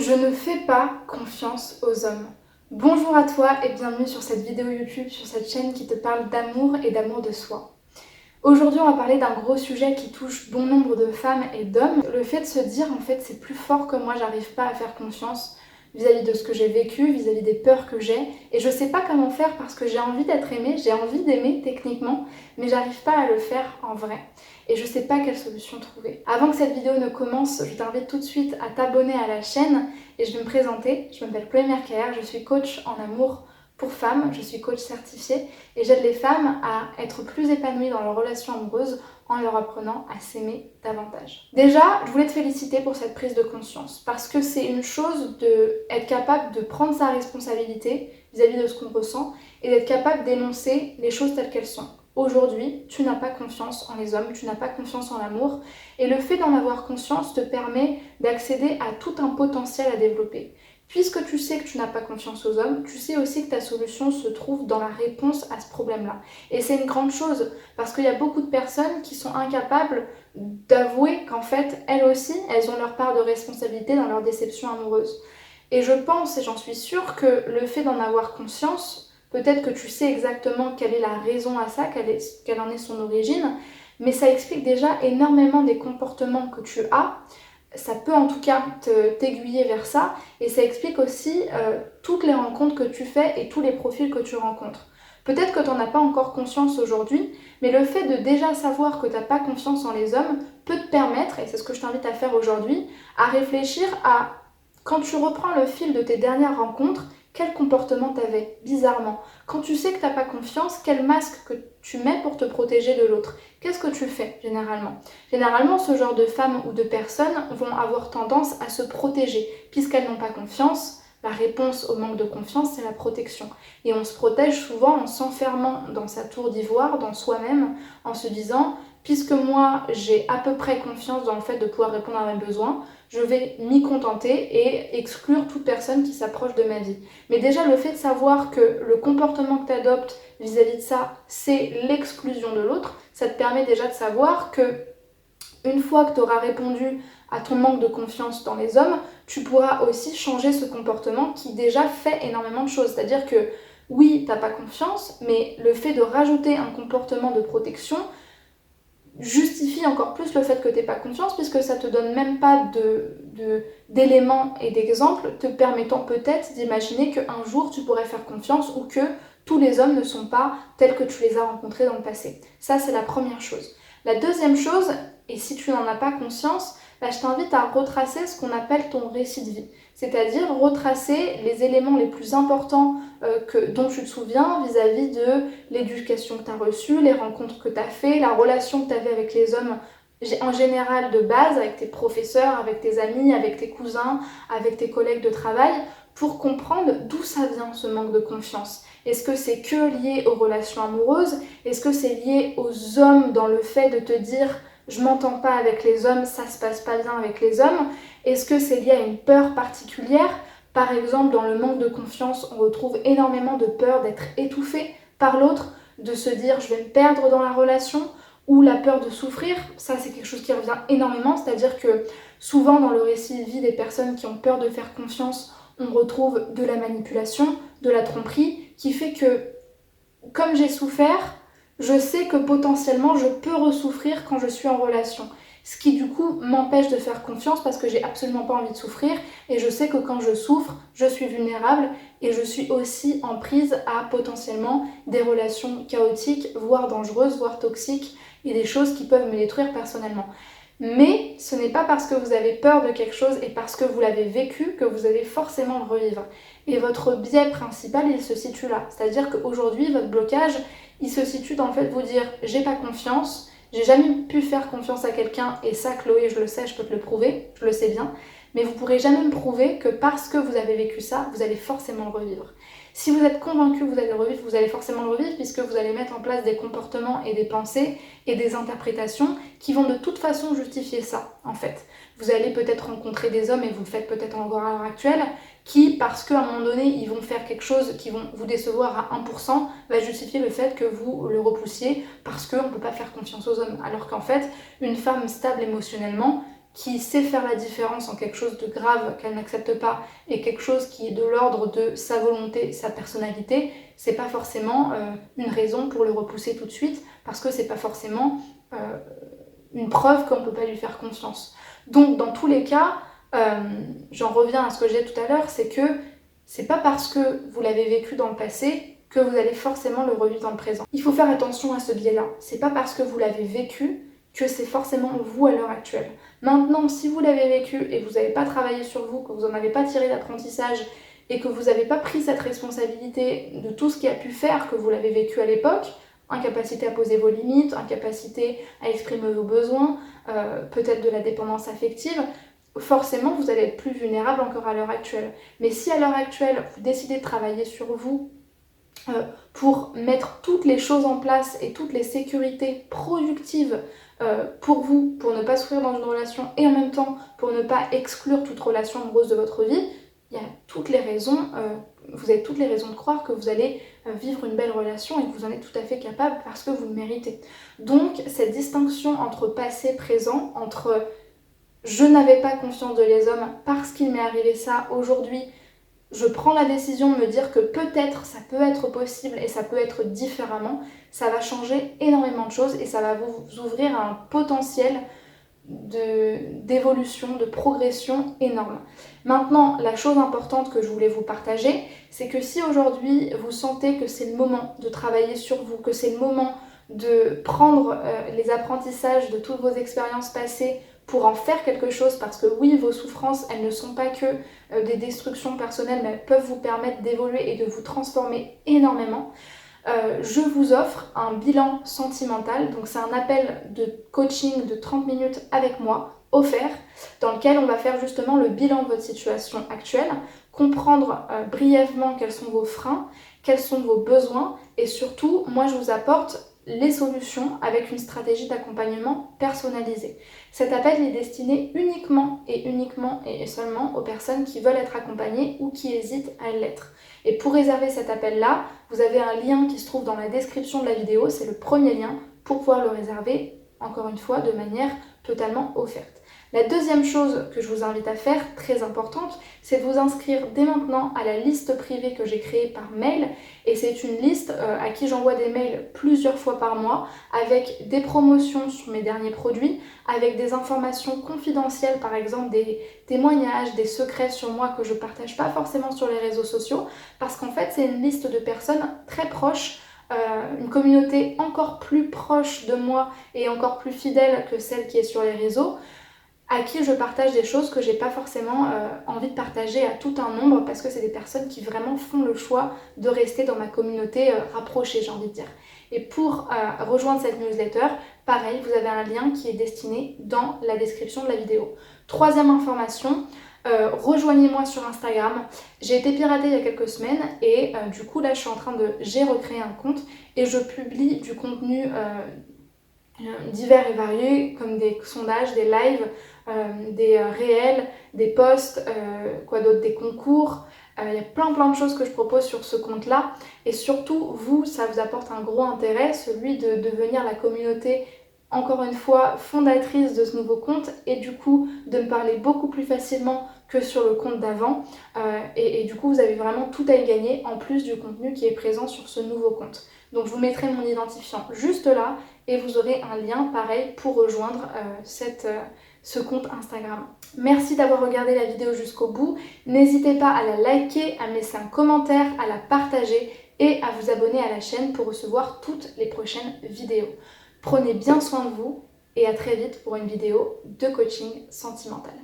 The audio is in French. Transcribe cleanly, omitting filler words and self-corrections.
Je ne fais pas confiance aux hommes. Bonjour à toi et bienvenue sur cette vidéo YouTube, sur cette chaîne qui te parle d'amour et d'amour de soi. Aujourd'hui, on va parler d'un gros sujet qui touche bon nombre de femmes et d'hommes. Le fait de se dire, en fait, c'est plus fort que moi, j'arrive pas à faire confiance vis-à-vis de ce que j'ai vécu, vis-à-vis des peurs que j'ai. Et je sais pas comment faire parce que j'ai envie d'être aimée, j'ai envie d'aimer techniquement, mais j'arrive pas à le faire en vrai. Et je sais pas quelle solution trouver. Avant que cette vidéo ne commence, je t'invite tout de suite à t'abonner à la chaîne et je vais me présenter. Je m'appelle Chloé Mercaer, je suis coach en amour pour femmes, je suis coach certifiée et j'aide les femmes à être plus épanouies dans leurs relations amoureuses en leur apprenant à s'aimer davantage. Déjà, je voulais te féliciter pour cette prise de conscience parce que c'est une chose d'être capable de prendre sa responsabilité vis-à-vis de ce qu'on ressent et d'être capable d'énoncer les choses telles qu'elles sont. Aujourd'hui, tu n'as pas confiance en les hommes, tu n'as pas confiance en l'amour et le fait d'en avoir conscience te permet d'accéder à tout un potentiel à développer. Puisque tu sais que tu n'as pas confiance aux hommes, tu sais aussi que ta solution se trouve dans la réponse à ce problème-là. Et c'est une grande chose, parce qu'il y a beaucoup de personnes qui sont incapables d'avouer qu'en fait, elles aussi, elles ont leur part de responsabilité dans leur déception amoureuse. Et je pense, et j'en suis sûre, que le fait d'en avoir conscience, peut-être que tu sais exactement quelle est la raison à ça, quelle en est son origine, mais ça explique déjà énormément des comportements que tu as. Ça peut en tout cas t'aiguiller vers ça et ça explique aussi toutes les rencontres que tu fais et tous les profils que tu rencontres. Peut-être que tu n'en as pas encore conscience aujourd'hui, mais le fait de déjà savoir que tu n'as pas confiance en les hommes peut te permettre, et c'est ce que je t'invite à faire aujourd'hui, à réfléchir à, quand tu reprends le fil de tes dernières rencontres, quel comportement t'avais, bizarrement. Quand tu sais que t'as pas confiance, quel masque que tu mets pour te protéger de l'autre? Qu'est-ce que tu fais généralement? Généralement, ce genre de femmes ou de personnes vont avoir tendance à se protéger. Puisqu'elles n'ont pas confiance, la réponse au manque de confiance, c'est la protection. Et on se protège souvent en s'enfermant dans sa tour d'ivoire, dans soi-même, en se disant, puisque moi j'ai à peu près confiance dans le fait de pouvoir répondre à mes besoins, je vais m'y contenter et exclure toute personne qui s'approche de ma vie. Mais déjà, le fait de savoir que le comportement que tu adoptes vis-à-vis de ça, c'est l'exclusion de l'autre, ça te permet déjà de savoir que une fois que tu auras répondu à ton manque de confiance dans les hommes, tu pourras aussi changer ce comportement qui déjà fait énormément de choses. C'est-à-dire que oui, tu n'as pas confiance, mais le fait de rajouter un comportement de protection justifie encore plus le fait que tu n'aies pas confiance puisque ça te donne même pas d'éléments et d'exemples te permettant peut-être d'imaginer qu'un jour tu pourrais faire confiance ou que tous les hommes ne sont pas tels que tu les as rencontrés dans le passé. Ça, c'est la première chose. La deuxième chose, et si tu n'en as pas conscience, je t'invite à retracer ce qu'on appelle ton récit de vie. C'est-à-dire retracer les éléments les plus importants dont tu te souviens vis-à-vis de l'éducation que tu as reçue, les rencontres que tu as fait, la relation que tu avais avec les hommes en général de base, avec tes professeurs, avec tes amis, avec tes cousins, avec tes collègues de travail, pour comprendre d'où ça vient ce manque de confiance. Est-ce que c'est que lié aux relations amoureuses? Est-ce que c'est lié aux hommes dans le fait de te dire je m'entends pas avec les hommes, ça se passe pas bien avec les hommes? Est-ce que c'est lié à une peur particulière? Par exemple, dans le manque de confiance, on retrouve énormément de peur d'être étouffé par l'autre, de se dire je vais me perdre dans la relation, ou la peur de souffrir. Ça, c'est quelque chose qui revient énormément, c'est-à-dire que souvent dans le récit de vie des personnes qui ont peur de faire confiance, on retrouve de la manipulation, de la tromperie, qui fait que, comme j'ai souffert, je sais que potentiellement je peux ressouffrir quand je suis en relation. Ce qui du coup m'empêche de faire confiance parce que j'ai absolument pas envie de souffrir et je sais que quand je souffre, je suis vulnérable et je suis aussi en prise à potentiellement des relations chaotiques, voire dangereuses, voire toxiques et des choses qui peuvent me détruire personnellement. Mais ce n'est pas parce que vous avez peur de quelque chose et parce que vous l'avez vécu que vous allez forcément le revivre. Et votre biais principal, il se situe là. C'est-à-dire qu'aujourd'hui, votre blocage, il se situe dans le fait de vous dire « j'ai pas confiance », j'ai jamais pu faire confiance à quelqu'un, et ça, Chloé, je le sais, je peux te le prouver, je le sais bien, mais vous pourrez jamais me prouver que parce que vous avez vécu ça, vous allez forcément le revivre. Si vous êtes convaincu que vous allez le revivre, vous allez forcément le revivre puisque vous allez mettre en place des comportements et des pensées et des interprétations qui vont de toute façon justifier ça, en fait. Vous allez peut-être rencontrer des hommes, et vous le faites peut-être encore à l'heure actuelle, qui, parce qu'à un moment donné, ils vont faire quelque chose qui vont vous décevoir à 1%, va justifier le fait que vous le repoussiez parce qu'on ne peut pas faire confiance aux hommes. Alors qu'en fait, une femme stable émotionnellement, qui sait faire la différence en quelque chose de grave qu'elle n'accepte pas et quelque chose qui est de l'ordre de sa volonté, sa personnalité, c'est pas forcément une raison pour le repousser tout de suite, parce que c'est pas forcément une preuve qu'on peut pas lui faire confiance. Donc dans tous les cas, j'en reviens à ce que j'ai tout à l'heure, c'est que c'est pas parce que vous l'avez vécu dans le passé que vous allez forcément le revivre dans le présent. Il faut faire attention à ce biais-là. C'est pas parce que vous l'avez vécu que c'est forcément vous à l'heure actuelle. Maintenant, si vous l'avez vécu et que vous n'avez pas travaillé sur vous, que vous n'en avez pas tiré d'apprentissage et que vous n'avez pas pris cette responsabilité de tout ce qui a pu faire que vous l'avez vécu à l'époque, incapacité à poser vos limites, incapacité à exprimer vos besoins, peut-être de la dépendance affective, forcément vous allez être plus vulnérable encore à l'heure actuelle. Mais si à l'heure actuelle vous décidez de travailler sur vous pour mettre toutes les choses en place et toutes les sécurités productives pour vous, pour ne pas souffrir dans une relation et en même temps pour ne pas exclure toute relation amoureuse de votre vie, il y a toutes les raisons, vous avez toutes les raisons de croire que vous allez vivre une belle relation et que vous en êtes tout à fait capable parce que vous le méritez. Donc cette distinction entre passé et présent, entre je n'avais pas confiance de les hommes parce qu'il m'est arrivé ça aujourd'hui, je prends la décision de me dire que peut-être ça peut être possible et ça peut être différemment, ça va changer énormément de choses et ça va vous ouvrir à un potentiel d'évolution, de progression énorme. Maintenant, la chose importante que je voulais vous partager, c'est que si aujourd'hui vous sentez que c'est le moment de travailler sur vous, que c'est le moment de prendre les apprentissages de toutes vos expériences passées pour en faire quelque chose, parce que oui, vos souffrances, elles ne sont pas que des destructions personnelles, mais elles peuvent vous permettre d'évoluer et de vous transformer énormément. Je vous offre un bilan sentimental, donc c'est un appel de coaching de 30 minutes avec moi, offert, dans lequel on va faire justement le bilan de votre situation actuelle, comprendre brièvement quels sont vos freins, quels sont vos besoins, et surtout, moi je vous apporte les solutions avec une stratégie d'accompagnement personnalisée. Cet appel est destiné uniquement et seulement aux personnes qui veulent être accompagnées ou qui hésitent à l'être. Et pour réserver cet appel-là, vous avez un lien qui se trouve dans la description de la vidéo, c'est le premier lien pour pouvoir le réserver, encore une fois, de manière totalement offerte. La deuxième chose que je vous invite à faire, très importante, c'est de vous inscrire dès maintenant à la liste privée que j'ai créée par mail. Et c'est une liste à qui j'envoie des mails plusieurs fois par mois avec des promotions sur mes derniers produits, avec des informations confidentielles, par exemple des témoignages, des secrets sur moi que je ne partage pas forcément sur les réseaux sociaux, parce qu'en fait c'est une liste de personnes très proches, une communauté encore plus proche de moi et encore plus fidèle que celle qui est sur les réseaux, à qui je partage des choses que j'ai pas forcément envie de partager à tout un nombre, parce que c'est des personnes qui vraiment font le choix de rester dans ma communauté rapprochée, j'ai envie de dire. Et pour rejoindre cette newsletter, pareil, vous avez un lien qui est destiné dans la description de la vidéo. Troisième information, rejoignez-moi sur Instagram. J'ai été piratée il y a quelques semaines et du coup là je suis en train j'ai recréé un compte et je publie du contenu divers et variés, comme des sondages, des lives, des réels, des posts, quoi d'autre, des concours. Il y a plein de choses que je propose sur ce compte-là. Et surtout, vous, ça vous apporte un gros intérêt, celui de devenir la communauté, encore une fois, fondatrice de ce nouveau compte et du coup de me parler beaucoup plus facilement que sur le compte d'avant. Et du coup, vous avez vraiment tout à y gagner en plus du contenu qui est présent sur ce nouveau compte. Donc je vous mettrai mon identifiant juste là et vous aurez un lien pareil pour rejoindre ce compte Instagram. Merci d'avoir regardé la vidéo jusqu'au bout. N'hésitez pas à la liker, à me laisser un commentaire, à la partager et à vous abonner à la chaîne pour recevoir toutes les prochaines vidéos. Prenez bien soin de vous et à très vite pour une vidéo de coaching sentimental.